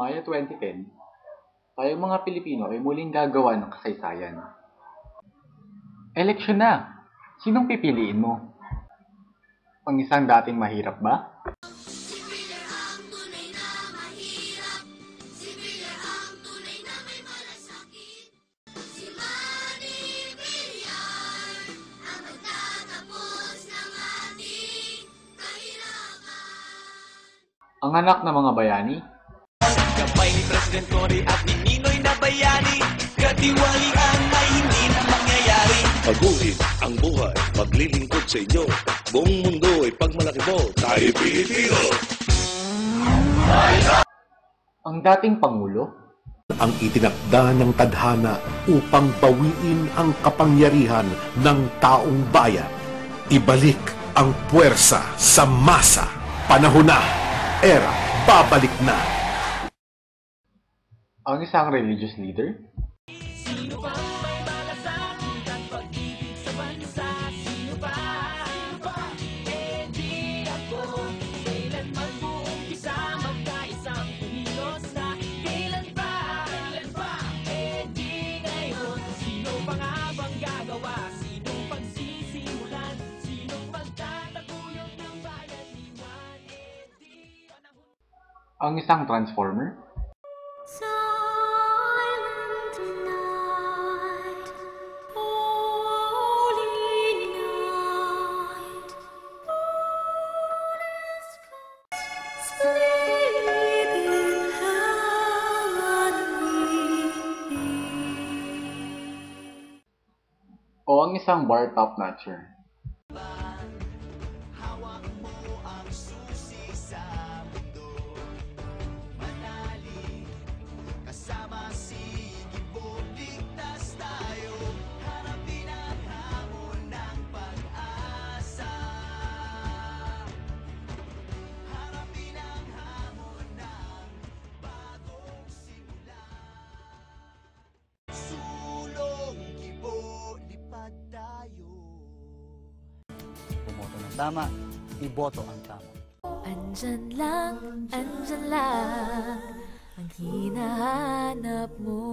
Maya 2010, tayong mga Pilipino ay muling gagawa ng kasaysayan. Eleksyon na! Sinong pipiliin mo? Ang isang dating mahirap ba? Ang anak ng mga bayani? Kapay ni President Cory at ni Ninoy na bayani, katiwalian ay hindi na mangyayari. Paguhin ang buhay, maglilingkod sa inyo. Buong mundo ay pagmalaki mo, tayo Pilipino. Ang dating Pangulo? Ang itinakda ng tadhana upang bawiin ang kapangyarihan ng taong bayan. Ibalik ang puwersa sa masa. Panahon na! Era, babalik na! Ang isang religious leader? Sino bang may malasakit at pag-ibig sa bansa? Sino ba? Eh di ako. Kailan mag-uumpisa magkaisang kumilos na? Kailan ba? Eh di ngayon. Sino pa nga bang gagawa? Sinong pagsisimulan? Sinong pagtataguyod ng bayan? Iwan eh di panahon. Ang isang transformer? Silent night, holy night, sleep in harmony. O ang isang bar top notcher? Hawak mo ang susi sa mundo. Manali, kasama si Gibo, ligtas tayo. Harapin ang hamon ng pag-asa. Harapin ang hamon ng bagong simula. Sulong Gibo, lipad tayo. Bumoto ng tama, iboto ang tama. Andyan lang ang hinahanap mo.